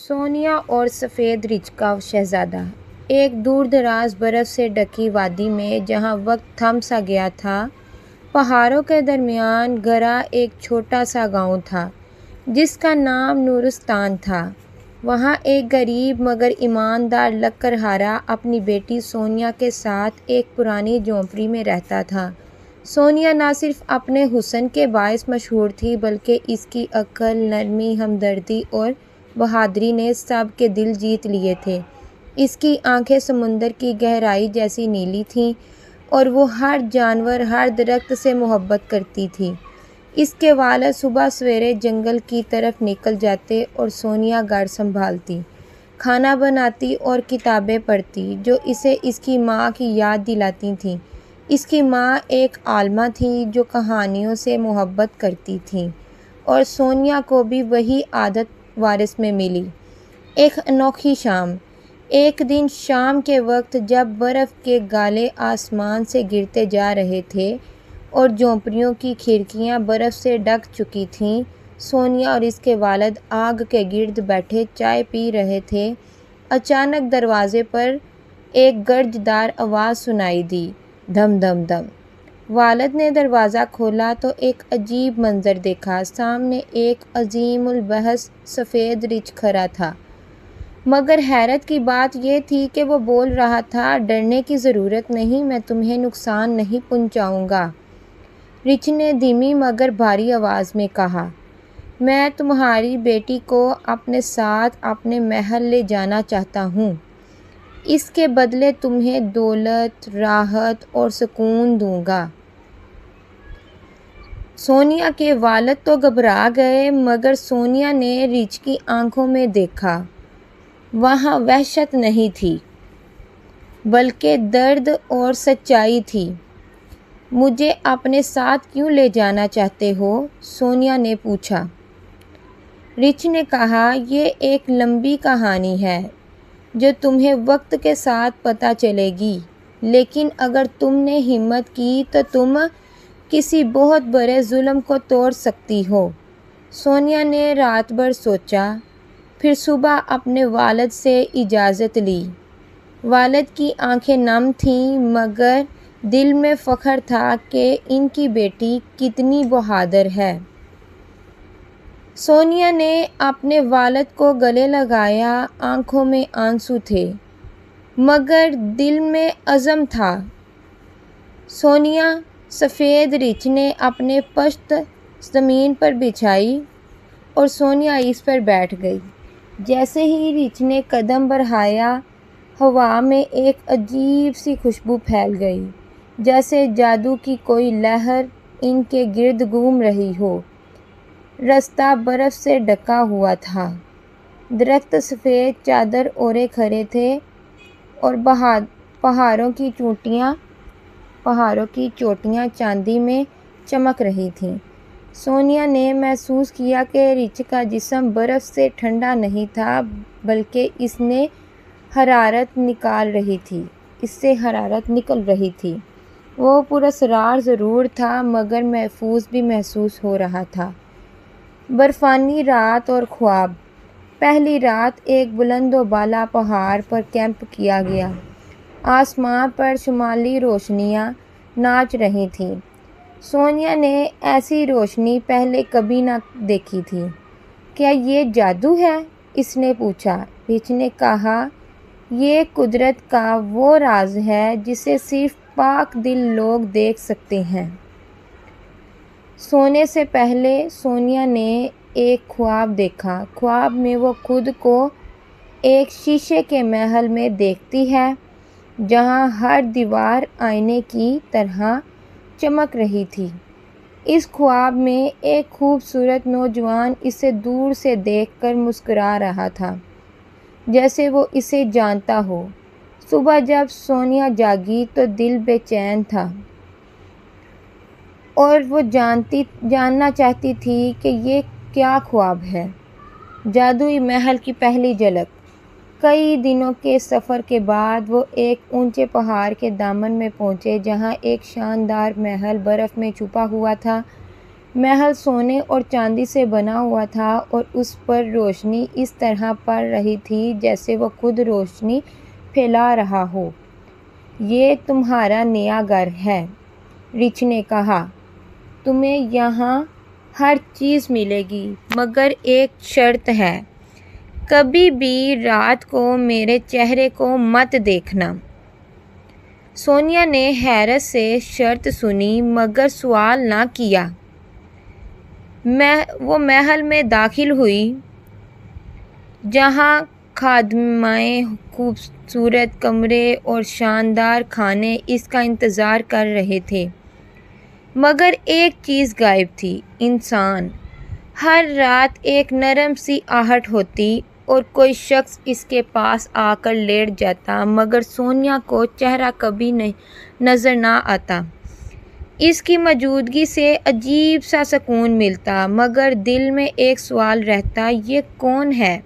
سونیا اور سفید ریچھ کا شہزادہ۔ ایک دور دراز برف سے ڈھکی وادی میں جہاں وقت تھم سا گیا تھا، پہاڑوں کے درمیان گھرا ایک چھوٹا سا گاؤں تھا جس کا نام نورستان تھا۔ وہاں ایک غریب مگر ایماندار لکڑہارا اپنی بیٹی سونیا کے ساتھ ایک پرانی جھونپڑی میں رہتا تھا۔ سونیا نہ صرف اپنے حسن کے باعث مشہور تھی بلکہ اس کی عقل، نرمی، ہمدردی اور بہادری نے سب کے دل جیت لیے تھے۔ اس کی آنکھیں سمندر کی گہرائی جیسی نیلی تھیں اور وہ ہر جانور، ہر درخت سے محبت کرتی تھی۔ اس کے والد صبح سویرے جنگل کی طرف نکل جاتے اور سونیا گھر سنبھالتی، کھانا بناتی اور کتابیں پڑھتی جو اسے اس کی ماں کی یاد دلاتی تھیں۔ اس کی ماں ایک عالمہ تھی جو کہانیوں سے محبت کرتی تھی اور سونیا کو بھی وہی عادت وارث میں ملی۔ ایک انوکھی شام۔ ایک دن شام کے وقت جب برف کے گالے آسمان سے گرتے جا رہے تھے اور جھونپڑیوں کی کھڑکیاں برف سے ڈھک چکی تھیں، سونیا اور اس کے والد آگ کے گرد بیٹھے چائے پی رہے تھے۔ اچانک دروازے پر ایک گرجدار آواز سنائی دی، دھم دھم دھم۔ والد نے دروازہ کھولا تو ایک عجیب منظر دیکھا۔ سامنے ایک عظیم الجثہ سفید ریچھ کھڑا تھا، مگر حیرت کی بات یہ تھی کہ وہ بول رہا تھا، ڈرنے کی ضرورت نہیں، میں تمہیں نقصان نہیں پہنچاؤں گا۔ ریچھ نے دھیمی مگر بھاری آواز میں کہا، میں تمہاری بیٹی کو اپنے ساتھ اپنے محل لے جانا چاہتا ہوں۔ اس کے بدلے تمہیں دولت، راحت اور سکون دوں گا۔ سونیا کے والد تو گھبرا گئے مگر سونیا نے ریچھ کی آنکھوں میں دیکھا۔ وہاں وحشت نہیں تھی بلکہ درد اور سچائی تھی۔ مجھے اپنے ساتھ کیوں لے جانا چاہتے ہو؟ سونیا نے پوچھا۔ ریچھ نے کہا، یہ ایک لمبی کہانی ہے جو تمہیں وقت کے ساتھ پتہ چلے گی، لیکن اگر تم نے ہمت کی تو تم کسی بہت بڑے ظلم کو توڑ سکتی ہو۔ سونیا نے رات بھر سوچا، پھر صبح اپنے والد سے اجازت لی۔ والد کی آنکھیں نم تھیں مگر دل میں فخر تھا کہ ان کی بیٹی کتنی بہادر ہے۔ سونیا نے اپنے والد کو گلے لگایا، آنکھوں میں آنسو تھے مگر دل میں عزم تھا۔ سونیا، سفید ریچھ نے اپنے پشت زمین پر بچھائی اور سونیا اس پر بیٹھ گئی۔ جیسے ہی ریچھ نے قدم بڑھایا، ہوا میں ایک عجیب سی خوشبو پھیل گئی، جیسے جادو کی کوئی لہر ان کے گرد گھوم رہی ہو۔ راستہ برف سے ڈھکا ہوا تھا، درخت سفید چادر اوڑھے کھڑے تھے اور پہاڑوں کی چوٹیاں چاندی میں چمک رہی تھیں۔ سونیا نے محسوس کیا کہ ریچھ کا جسم برف سے ٹھنڈا نہیں تھا بلکہ اس سے حرارت نکل رہی تھی۔ وہ پراسرار ضرور تھا مگر محفوظ بھی محسوس ہو رہا تھا۔ برفانی رات اور خواب۔ پہلی رات ایک بلند و بالا پہاڑ پر کیمپ کیا گیا۔ آسمان پر شمالی روشنیاں ناچ رہی تھیں۔ سونیا نے ایسی روشنی پہلے کبھی نہ دیکھی تھی۔ کیا یہ جادو ہے؟ اس نے پوچھا۔ ریچھ نے کہا، یہ قدرت کا وہ راز ہے جسے صرف پاک دل لوگ دیکھ سکتے ہیں۔ سونے سے پہلے سونیا نے ایک خواب دیکھا۔ خواب میں وہ خود کو ایک شیشے کے محل میں دیکھتی ہے جہاں ہر دیوار آئینے کی طرح چمک رہی تھی۔ اس خواب میں ایک خوبصورت نوجوان اسے دور سے دیکھ کر مسکرا رہا تھا جیسے وہ اسے جانتا ہو۔ صبح جب سونیا جاگی تو دل بے چین تھا اور وہ جاننا چاہتی تھی کہ یہ کیا خواب ہے۔ جادوئی محل کی پہلی جھلک۔ کئی دنوں کے سفر کے بعد وہ ایک اونچے پہاڑ کے دامن میں پہنچے جہاں ایک شاندار محل برف میں چھپا ہوا تھا۔ محل سونے اور چاندی سے بنا ہوا تھا اور اس پر روشنی اس طرح پڑ رہی تھی جیسے وہ خود روشنی پھیلا رہا ہو۔ یہ تمہارا نیا گھر ہے، رچ نے کہا۔ تمہیں یہاں ہر چیز ملے گی، مگر ایک شرط ہے، کبھی بھی رات کو میرے چہرے کو مت دیکھنا۔ سونیا نے حیرت سے شرط سنی مگر سوال نہ کیا۔ وہ محل میں داخل ہوئی جہاں خادمائیں خوبصورت کمرے اور شاندار کھانے اس کا انتظار کر رہے تھے، مگر ایک چیز غائب تھی، انسان۔ ہر رات ایک نرم سی آہٹ ہوتی اور کوئی شخص اس کے پاس آ کر لیٹ جاتا، مگر سونیا کو چہرہ کبھی نظر نہ آتا۔ اس کی موجودگی سے عجیب سا سکون ملتا، مگر دل میں ایک سوال رہتا، یہ کون ہے؟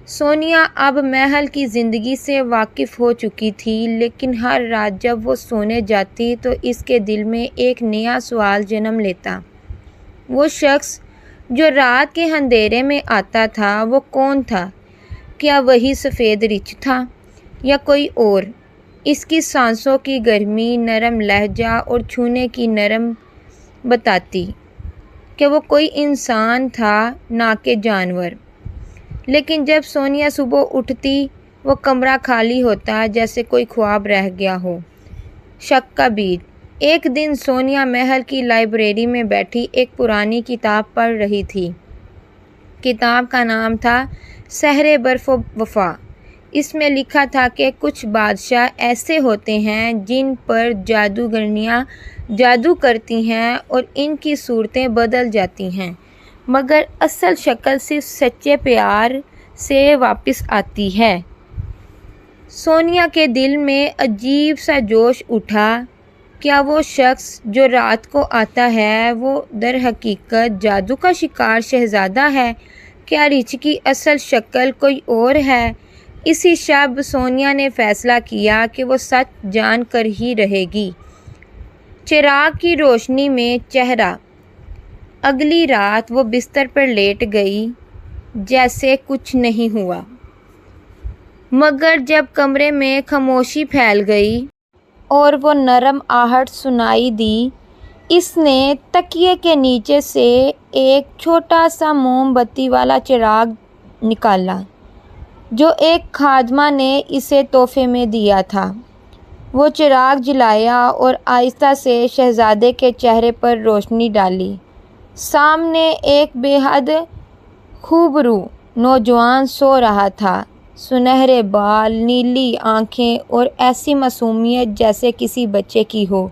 سونیا اب محل کی زندگی سے واقف ہو چکی تھی، لیکن ہر رات جب وہ سونے جاتی تو اس کے دل میں ایک نیا سوال جنم لیتا۔ وہ شخص جو رات کے اندھیرے میں آتا تھا، وہ کون تھا؟ کیا وہی سفید رچ تھا یا کوئی اور؟ اس کی سانسوں کی گرمی، نرم لہجہ اور چھونے کی نرم بتاتی کہ وہ کوئی انسان تھا، نہ کہ جانور۔ لیکن جب سونیا صبح اٹھتی، وہ کمرہ خالی ہوتا، جیسے کوئی خواب رہ گیا ہو۔ شک کا بیج۔ ایک دن سونیا محل کی لائبریری میں بیٹھی ایک پرانی کتاب پڑھ رہی تھی۔ کتاب کا نام تھا سحر برف و وفا۔ اس میں لکھا تھا کہ کچھ بادشاہ ایسے ہوتے ہیں جن پر جادوگرنیاں جادو کرتی ہیں اور ان کی صورتیں بدل جاتی ہیں، مگر اصل شکل صرف سچے پیار سے واپس آتی ہے۔ سونیا کے دل میں عجیب سا جوش اٹھا۔ کیا وہ شخص جو رات کو آتا ہے وہ در حقیقت جادو کا شکار شہزادہ ہے؟ کیا رچ کی اصل شکل کوئی اور ہے؟ اسی شب سونیا نے فیصلہ کیا کہ وہ سچ جان کر ہی رہے گی۔ چراغ کی روشنی میں چہرہ۔ اگلی رات وہ بستر پر لیٹ گئی جیسے کچھ نہیں ہوا، مگر جب کمرے میں خاموشی پھیل گئی اور وہ نرم آہٹ سنائی دی، اس نے تکیے کے نیچے سے ایک چھوٹا سا موم بتی والا چراغ نکالا جو ایک خادمہ نے اسے تحفے میں دیا تھا۔ وہ چراغ جلایا اور آہستہ سے شہزادے کے چہرے پر روشنی ڈالی۔ سامنے ایک بے حد خوبرو نوجوان سو رہا تھا، سنہرے بال، نیلی آنکھیں اور ایسی معصومیت جیسے کسی بچے کی ہو۔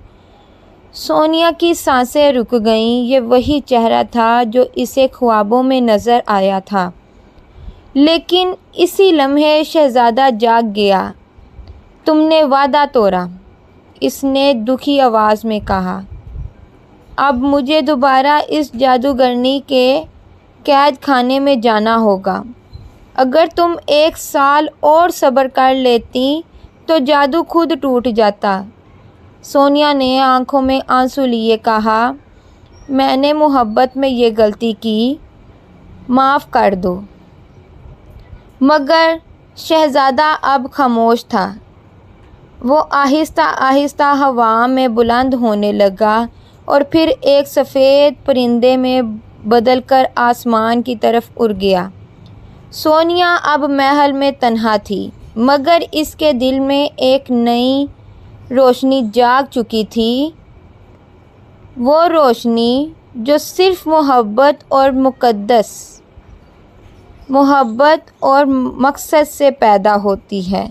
سونیا کی سانسیں رک گئیں۔ یہ وہی چہرہ تھا جو اسے خوابوں میں نظر آیا تھا، لیکن اسی لمحے شہزادہ جاگ گیا۔ تم نے وعدہ توڑا، اس نے دکھی آواز میں کہا۔ اب مجھے دوبارہ اس جادوگرنی کے قید خانے میں جانا ہوگا۔ اگر تم 1 سال اور صبر کر لیتی تو جادو خود ٹوٹ جاتا۔ سونیا نے آنکھوں میں آنسو لیے کہا، میں نے محبت میں یہ غلطی کی، معاف کر دو۔ مگر شہزادہ اب خاموش تھا۔ وہ آہستہ آہستہ ہوا میں بلند ہونے لگا اور پھر ایک سفید پرندے میں بدل کر آسمان کی طرف اڑ گیا۔ سونیا اب محل میں تنہا تھی، مگر اس کے دل میں ایک نئی روشنی جاگ چکی تھی، وہ روشنی جو صرف محبت اور مقصد سے پیدا ہوتی ہے۔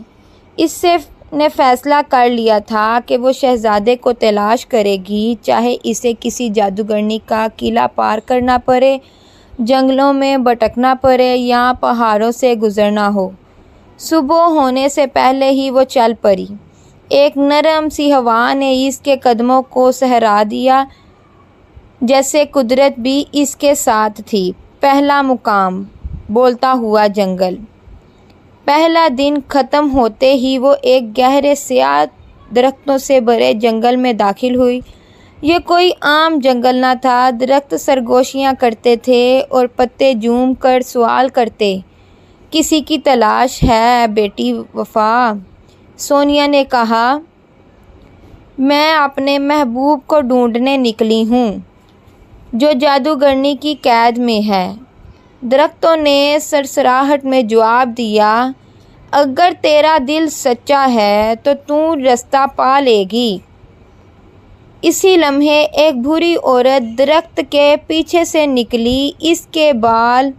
اس نے فیصلہ کر لیا تھا کہ وہ شہزادے کو تلاش کرے گی، چاہے اسے کسی جادوگرنی کا قلعہ پار کرنا پڑے، جنگلوں میں بھٹکنا پڑے یا پہاڑوں سے گزرنا ہو۔ صبح ہونے سے پہلے ہی وہ چل پڑی۔ ایک نرم سی ہوا نے اس کے قدموں کو سہرا دیا، جیسے قدرت بھی اس کے ساتھ تھی۔ پہلا مقام، بولتا ہوا جنگل۔ پہلا دن ختم ہوتے ہی وہ ایک گہرے سیاہ درختوں سے بھرے جنگل میں داخل ہوئی۔ یہ کوئی عام جنگل نہ تھا۔ درخت سرگوشیاں کرتے تھے اور پتے جھوم کر سوال کرتے، کسی کی تلاش ہے بیٹی وفا؟ سونیا نے کہا، میں اپنے محبوب کو ڈھونڈنے نکلی ہوں جو جادوگرنی کی قید میں ہے۔ درختوں نے سرسراہٹ میں جواب دیا، اگر تیرا دل سچا ہے تو رستہ پا لے گی۔ اسی لمحے ایک بوڑھی عورت درخت کے پیچھے سے نکلی۔ اس کے بال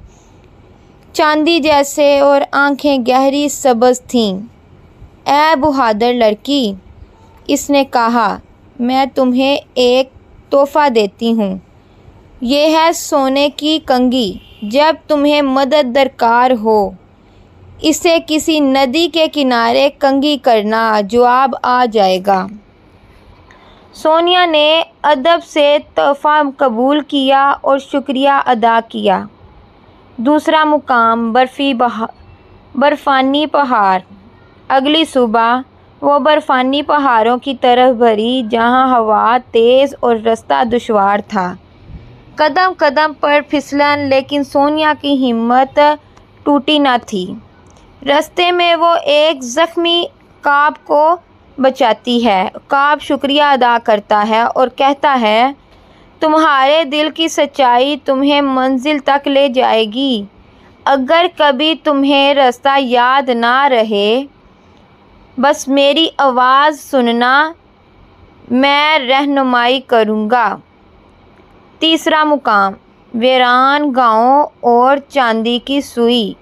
چاندی جیسے اور آنکھیں گہری سبز تھیں۔ اے بہادر لڑکی، اس نے کہا، میں تمہیں ایک تحفہ دیتی ہوں۔ یہ ہے سونے کی کنگھی۔ جب تمہیں مدد درکار ہو، اسے کسی ندی کے کنارے کنگھی کرنا، جواب آ جائے گا۔ سونیا نے ادب سے تحفہ قبول کیا اور شکریہ ادا کیا۔ دوسرا مقام برفانی پہاڑ۔ اگلی صبح وہ برفانی پہاڑوں کی طرف بڑھی جہاں ہوا تیز اور رستہ دشوار تھا۔ قدم قدم پر پھسلن، لیکن سونیا کی ہمت ٹوٹی نہ تھی۔ راستے میں وہ ایک زخمی کاپ کو بچاتی ہے۔ کاپ شکریہ ادا کرتا ہے اور کہتا ہے، تمہارے دل کی سچائی تمہیں منزل تک لے جائے گی۔ اگر کبھی تمہیں راستہ یاد نہ رہے، بس میری آواز سننا، میں رہنمائی کروں گا۔ تیسرا مقام ویران گاؤں اور چاندی کی سوئی۔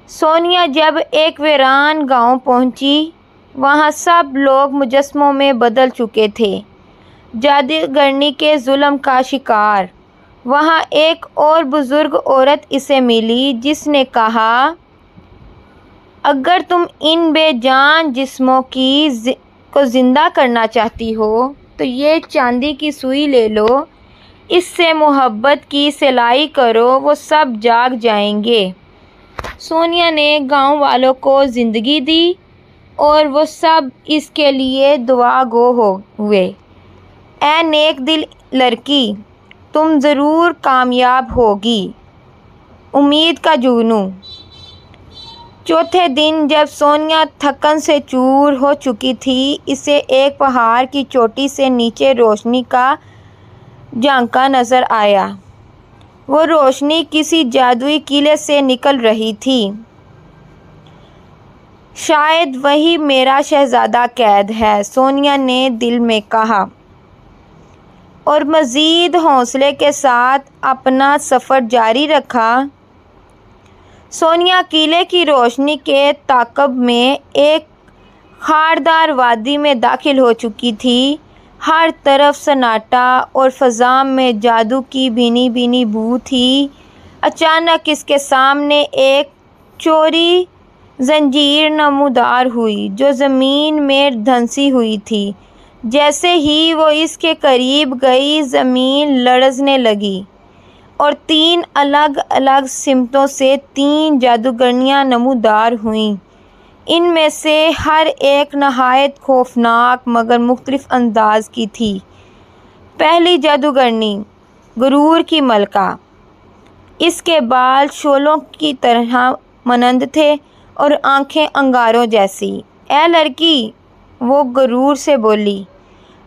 سونیا جب ایک ویران گاؤں پہنچی، وہاں سب لوگ مجسموں میں بدل چکے تھے، جادوگرنی کے ظلم کا شکار۔ وہاں ایک اور بزرگ عورت اسے ملی جس نے کہا، اگر تم ان بے جان جسموں کو زندہ کرنا چاہتی ہو تو یہ چاندی کی سوئی لے لو، اس سے محبت کی سلائی کرو، وہ سب جاگ جائیں گے۔ سونیا نے گاؤں والوں کو زندگی دی اور وہ سب اس کے لیے دعا گو ہوئے۔ اے نیک دل لڑکی، تم ضرور کامیاب ہوگی۔ امید کا جگنو۔ چوتھے دن جب سونیا تھکن سے چور ہو چکی تھی، اسے ایک پہاڑ کی چوٹی سے نیچے روشنی کا جھانکا نظر آیا۔ وہ روشنی کسی جادوئی قلعے سے نکل رہی تھی۔ شاید وہی میرا شہزادہ قید ہے، سونیا نے دل میں کہا، اور مزید حوصلے کے ساتھ اپنا سفر جاری رکھا۔ سونیا قلعے کی روشنی کے تعاقب میں ایک خاردار وادی میں داخل ہو چکی تھی۔ ہر طرف سناٹا اور فضا میں جادو کی بھینی بھینی بو تھی۔ اچانک اس کے سامنے ایک چوری زنجیر نمودار ہوئی جو زمین میں دھنسی ہوئی تھی۔ جیسے ہی وہ اس کے قریب گئی، زمین لرزنے لگی اور 3 الگ الگ سمتوں سے 3 جادوگرنیاں نمودار ہوئیں۔ ان میں سے ہر ایک نہایت خوفناک مگر مختلف انداز کی تھی۔ پہلی جادوگرنی غرور کی ملکہ۔ اس کے بال شعلوں کی طرح مانند تھے اور آنکھیں انگاروں جیسی۔ اے لڑکی، وہ غرور سے بولی،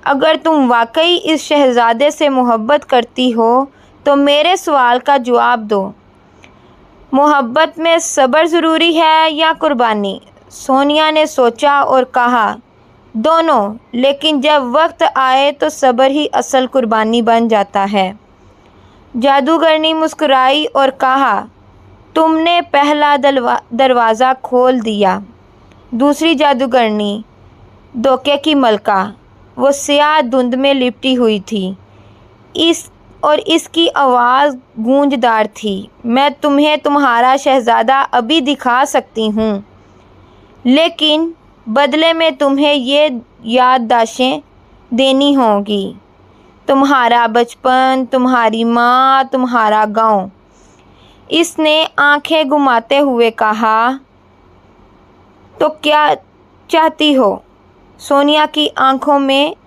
اگر تم واقعی اس شہزادے سے محبت کرتی ہو تو میرے سوال کا جواب دو، محبت میں صبر ضروری ہے یا قربانی؟ سونیا نے سوچا اور کہا، دونوں، لیکن جب وقت آئے تو صبر ہی اصل قربانی بن جاتا ہے۔ جادوگرنی مسکرائی اور کہا، تم نے پہلا دروازہ کھول دیا۔ دوسری جادوگرنی دھوکے کی ملکہ۔ وہ سیاہ دھند میں لپٹی ہوئی تھی اور اس کی آواز گونجدار تھی، میں تمہیں تمہارا شہزادہ ابھی دکھا سکتی ہوں، لیکن بدلے میں تمہیں یہ یادداشتیں دینی ہوں گی، تمہارا بچپن، تمہاری ماں، تمہارا گاؤں۔ اس نے آنکھیں گھماتے ہوئے کہا، تو کیا چاہتی ہو؟ سونیا کی آنکھوں میں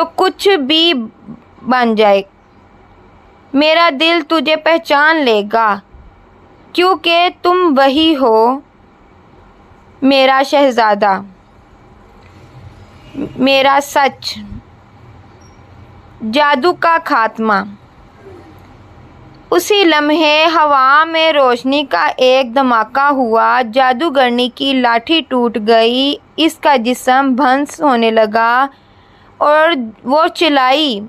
تو کچھ بھی بن جائے، میرا دل تجھے پہچان لے گا، کیونکہ تم وہی ہو میرا شہزادہ، میرا سچ۔ جادو کا خاتمہ۔ اسی لمحے ہوا میں روشنی کا ایک دھماکہ ہوا، جادوگرنی کی لاٹھی ٹوٹ گئی، اس کا جسم بھسم ہونے لگا اور وہ چلائی،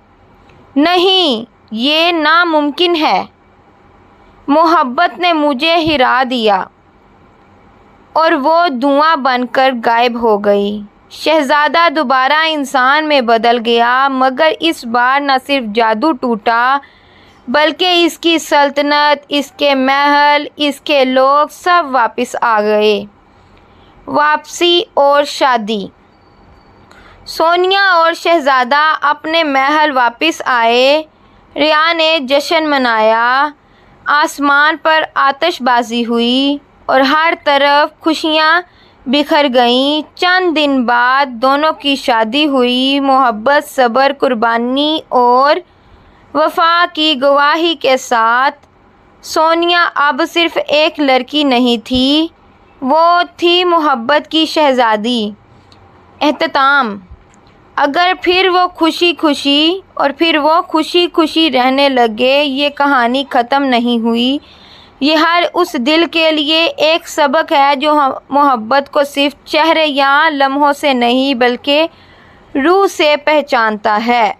نہیں، یہ ناممکن ہے، محبت نے مجھے ہرا دیا، اور وہ دھواں بن کر غائب ہو گئی۔ شہزادہ دوبارہ انسان میں بدل گیا، مگر اس بار نہ صرف جادو ٹوٹا بلکہ اس کی سلطنت، اس کے محل، اس کے لوگ سب واپس آ گئے۔ واپسی اور شادی۔ سونیا اور شہزادہ اپنے محل واپس آئے، رعا نے جشن منایا، آسمان پر آتش بازی ہوئی اور ہر طرف خوشیاں بکھر گئیں۔ چند دن بعد دونوں کی شادی ہوئی، محبت، صبر، قربانی اور وفا کی گواہی کے ساتھ۔ سونیا اب صرف ایک لڑکی نہیں تھی، وہ تھی محبت کی شہزادی۔ اختتام۔ اگر پھر وہ خوشی خوشی رہنے لگے، یہ کہانی ختم نہیں ہوئی، یہ ہر اس دل کے لیے ایک سبق ہے جو محبت کو صرف چہرے یا لمحوں سے نہیں بلکہ روح سے پہچانتا ہے۔